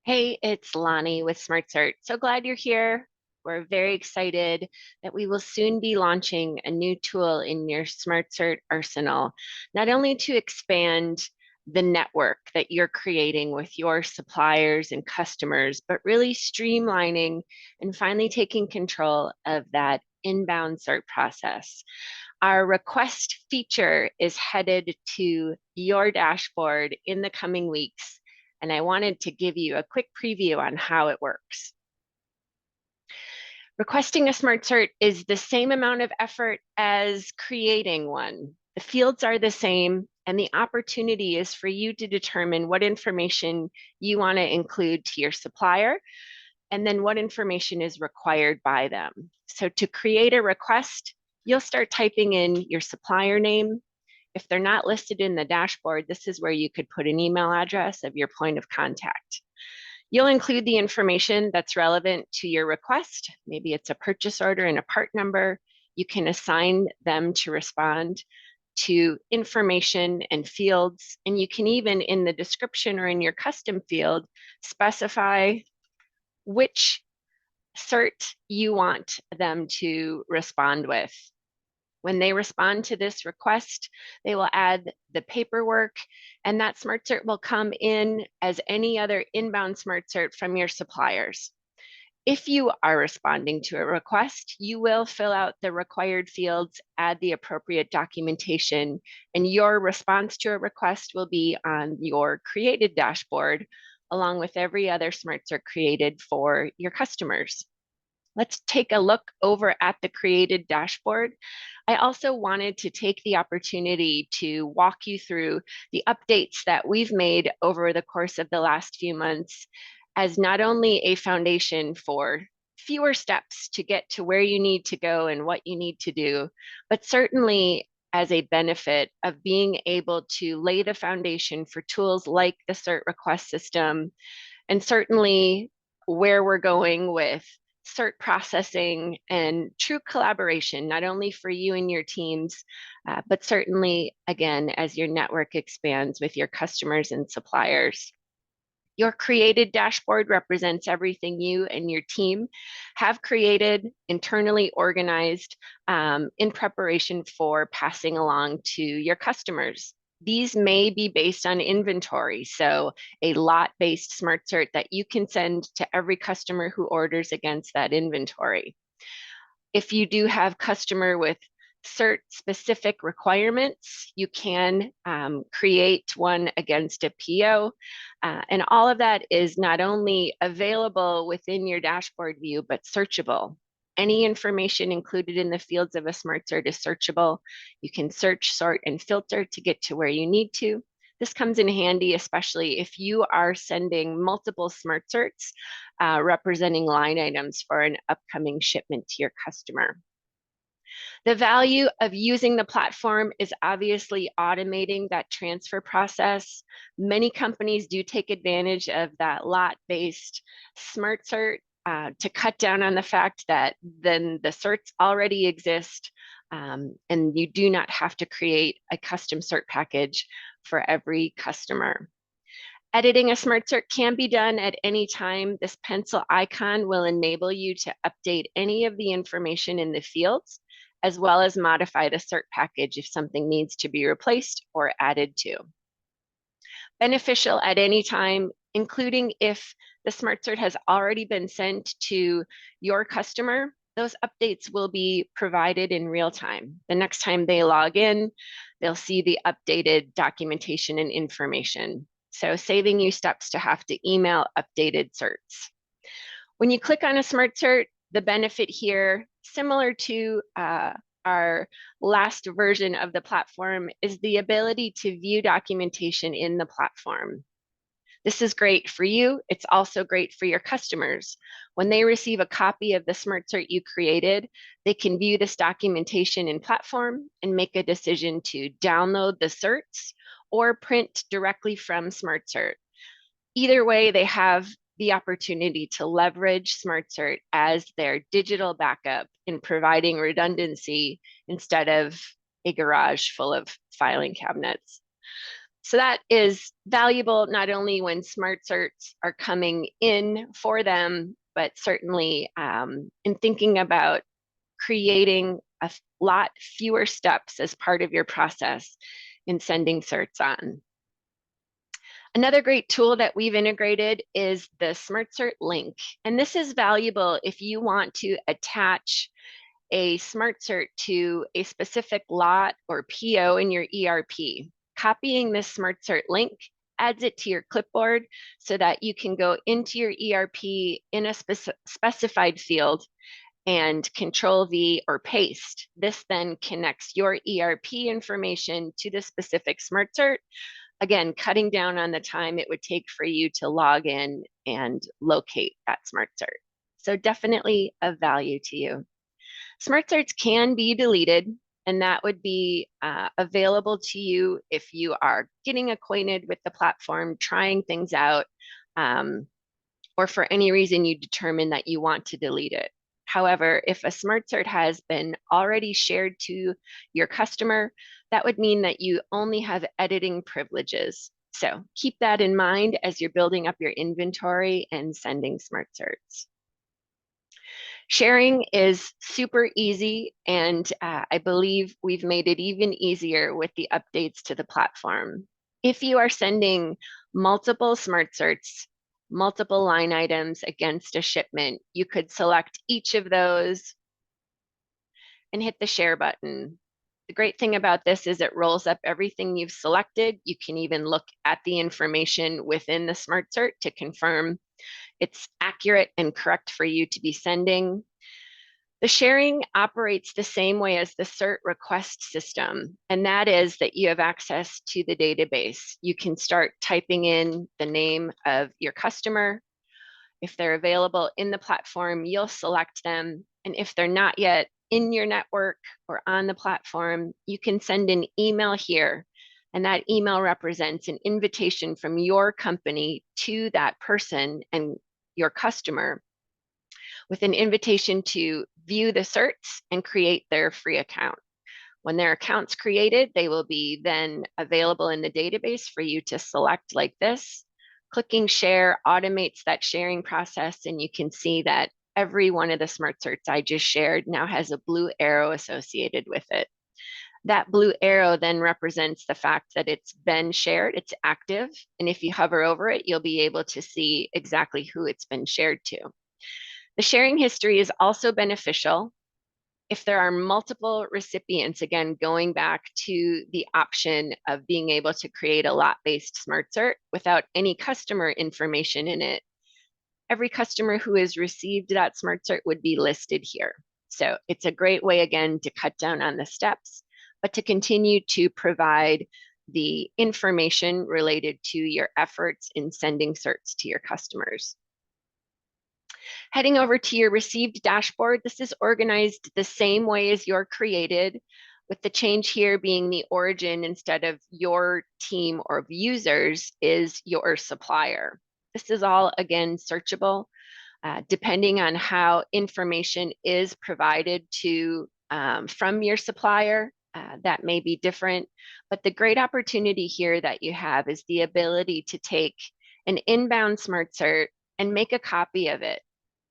Hey, it's Lonni with SmartCert. So glad you're here. We're very excited that we will soon be launching a new tool in your SmartCert arsenal, not only to expand the network that you're creating with your suppliers and customers, but really streamlining and finally taking control of that inbound cert process. Our request feature is headed to your dashboard in the coming weeks, and I wanted to give you a quick preview on how it works. Requesting a Smart Cert is the same amount of effort as creating one. The fields are the same, and the opportunity is for you to determine what information you want to include to your supplier, and then what information is required by them. So to create a request, you'll start typing in your supplier name. If they're not listed in the dashboard, this is where you could put an email address of your point of contact. You'll include the information that's relevant to your request. Maybe it's a purchase order and a part number. You can assign them to respond to information and fields. And you can even, in the description or in your custom field, specify which cert you want them to respond with. When they respond to this request, they will add the paperwork, and that Smart Cert will come in as any other inbound Smart Cert from your suppliers. If you are responding to a request, you will fill out the required fields, add the appropriate documentation, and your response to a request will be on your created dashboard, along with every other Smart Cert created for your customers. Let's take a look over at the created dashboard. I also wanted to take the opportunity to walk you through the updates that we've made over the course of the last few months as not only a foundation for fewer steps to get to where you need to go and what you need to do, but certainly as a benefit of being able to lay the foundation for tools like the Cert request system, and certainly where we're going with Cert processing and true collaboration, not only for you and your teams, but certainly, again, as your network expands with your customers and suppliers. Your created dashboard represents everything you and your team have created, internally organized, in preparation for passing along to your customers. These may be based on inventory, so a lot-based Smart Cert that you can send to every customer who orders against that inventory. If you do have customer with Cert specific requirements, you can create one against a PO. And all of that is not only available within your dashboard view, but searchable. Any information included in the fields of a Smart Cert is searchable. You can search, sort, and filter to get to where you need to. This comes in handy, especially if you are sending multiple Smart Certs representing line items for an upcoming shipment to your customer. The value of using the platform is obviously automating that transfer process. Many companies do take advantage of that lot-based Smart Cert to cut down on the fact that then the certs already exist, and you do not have to create a custom cert package for every customer. Editing a Smart Cert can be done at any time. This pencil icon will enable you to update any of the information in the fields, as well as modify the cert package if something needs to be replaced or added to. Beneficial at any time, including if the Smart Cert has already been sent to your customer, those updates will be provided in real time. The next time they log in, they'll see the updated documentation and information. So saving you steps to have to email updated certs. When you click on a Smart Cert, the benefit here, similar to our last version of the platform, is the ability to view documentation in the platform. This is great for you. It's also great for your customers. When they receive a copy of the Smart Cert you created, they can view this documentation in platform and make a decision to download the certs or print directly from Smart Cert. Either way, they have the opportunity to leverage Smart Cert as their digital backup in providing redundancy instead of a garage full of filing cabinets. So that is valuable not only when smart certs are coming in for them, but certainly in thinking about creating a lot fewer steps as part of your process in sending certs on. Another great tool that we've integrated is the SmartCert link. And this is valuable if you want to attach a SmartCert to a specific lot or PO in your ERP. Copying this SmartCert link adds it to your clipboard so that you can go into your ERP in a specified field and Control V or paste. This then connects your ERP information to the specific SmartCert, again, cutting down on the time it would take for you to log in and locate that SmartCert. So definitely of value to you. SmartCerts can be deleted, and that would be available to you if you are getting acquainted with the platform, trying things out, or for any reason you determine that you want to delete it. However, if a SmartCert has been already shared to your customer, that would mean that you only have editing privileges. So keep that in mind as you're building up your inventory and sending SmartCerts. Sharing is super easy, and I believe we've made it even easier with the updates to the platform. If you are sending multiple SmartCerts, multiple line items against a shipment, you could select each of those and hit the share button. The great thing about this is it rolls up everything you've selected. You can even look at the information within the SmartCert to confirm it's accurate and correct for you to be sending. The sharing operates the same way as the Cert request system, and that is that you have access to the database. You can start typing in the name of your customer. If they're available in the platform, you'll select them. And if they're not yet in your network or on the platform, you can send an email here. And that email represents an invitation from your company to that person and your customer with an invitation to view the certs and create their free account. When their account's created, they will be then available in the database for you to select like this. Clicking share automates that sharing process, and you can see that every one of the smart certs I just shared now has a blue arrow associated with it. That blue arrow then represents the fact that it's been shared, it's active, and if you hover over it, you'll be able to see exactly who it's been shared to. The sharing history is also beneficial if there are multiple recipients, again, going back to the option of being able to create a lot-based smart cert without any customer information in it. Every customer who has received that smart cert would be listed here. So it's a great way, again, to cut down on the steps, but to continue to provide the information related to your efforts in sending certs to your customers. Heading over to your received dashboard, this is organized the same way as your created, with the change here being the origin instead of your team or users is your supplier. This is all, again, searchable. Depending on how information is provided to from your supplier, that may be different. But the great opportunity here that you have is the ability to take an inbound smart cert and make a copy of it.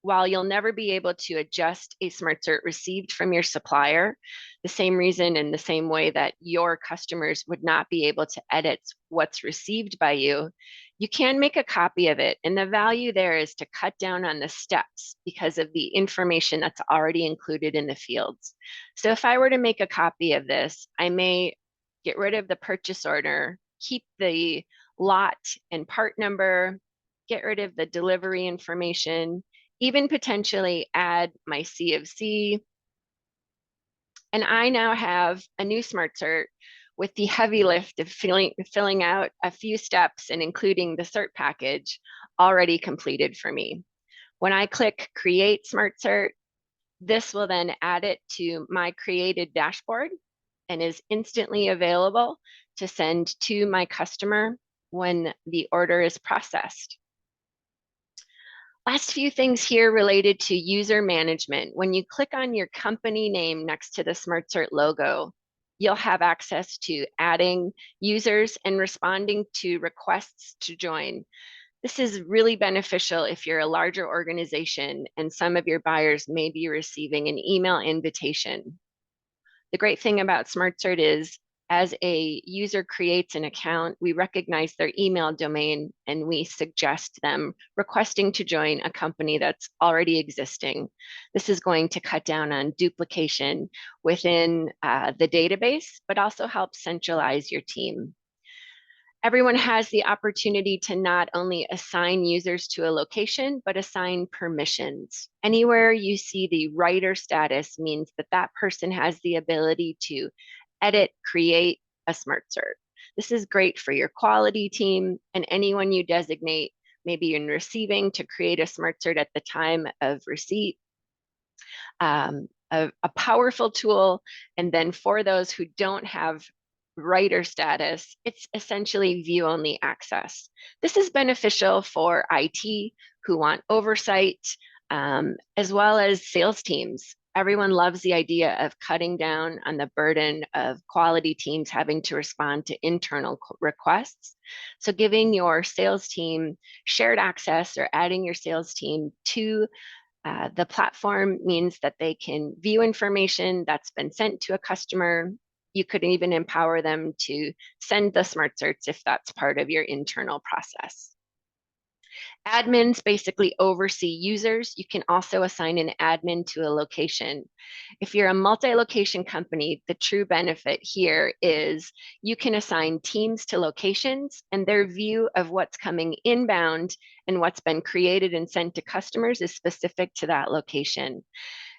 While you'll never be able to adjust a smart cert received from your supplier, the same reason and the same way that your customers would not be able to edit what's received by you, you can make a copy of it. And the value there is to cut down on the steps because of the information that's already included in the fields. So if I were to make a copy of this, I may get rid of the purchase order, keep the lot and part number, get rid of the delivery information, even potentially add my C of C. And I now have a new smart cert with the heavy lift of filling out a few steps and including the cert package already completed for me. When I click Create Smart Cert, this will then add it to my created dashboard and is instantly available to send to my customer when the order is processed. Last few things here related to user management. When you click on your company name next to the SmartCert logo, you'll have access to adding users and responding to requests to join. This is really beneficial if you're a larger organization and some of your buyers may be receiving an email invitation. The great thing about SmartCert is as a user creates an account, we recognize their email domain and we suggest them requesting to join a company that's already existing. This is going to cut down on duplication within the database, but also help centralize your team. Everyone has the opportunity to not only assign users to a location, but assign permissions. Anywhere you see the writer status means that that person has the ability to edit, create a SmartCert. This is great for your quality team and anyone you designate, maybe in receiving, to create a SmartCert at the time of receipt. A powerful tool. And then for those who don't have writer status, it's essentially view-only access. This is beneficial for IT who want oversight, as well as sales teams. Everyone loves the idea of cutting down on the burden of quality teams having to respond to internal requests. So giving your sales team shared access or adding your sales team to the platform means that they can view information that's been sent to a customer. You could even empower them to send the SmartCerts if that's part of your internal process. Admins basically oversee users. You can also assign an admin to a location. If you're a multi-location company, the true benefit here is you can assign teams to locations and their view of what's coming inbound and what's been created and sent to customers is specific to that location.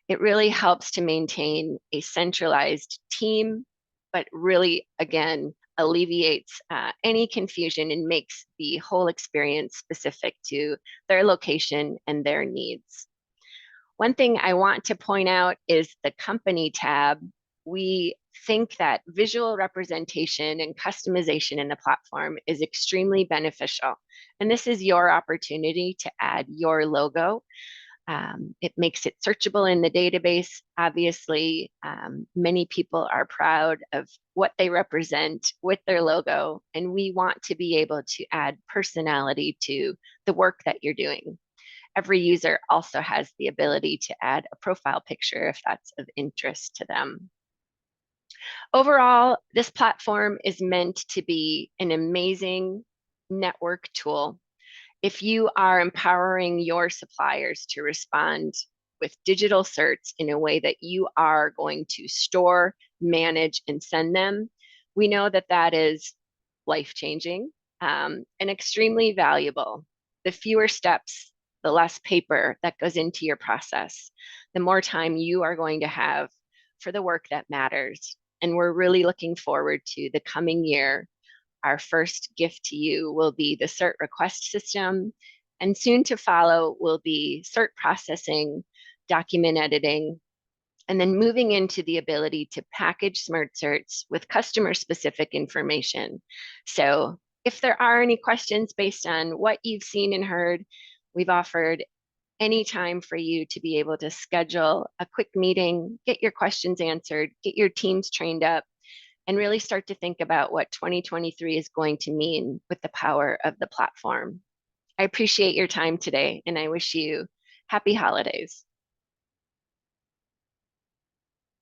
It really helps to maintain a centralized team, but really, again, alleviates any confusion and makes the whole experience specific to their location and their needs. One thing I want to point out is the company tab. We think that visual representation and customization in the platform is extremely beneficial. And this is your opportunity to add your logo. It makes it searchable in the database. Obviously, many people are proud of what they represent with their logo, and we want to be able to add personality to the work that you're doing. Every user also has the ability to add a profile picture if that's of interest to them. Overall, this platform is meant to be an amazing network tool. If you are empowering your suppliers to respond with digital certs in a way that you are going to store, manage, and send them, we know that that is life-changing and extremely valuable. The fewer steps, the less paper that goes into your process, the more time you are going to have for the work that matters. And we're really looking forward to the coming year. Our first gift to you will be the Cert request system, and soon to follow will be Cert processing, document editing, and then moving into the ability to package SmartCerts with customer-specific information. So if there are any questions based on what you've seen and heard, we've offered any time for you to be able to schedule a quick meeting, get your questions answered, get your teams trained up, and really start to think about what 2023 is going to mean with the power of the platform. I appreciate your time today, and I wish you happy holidays.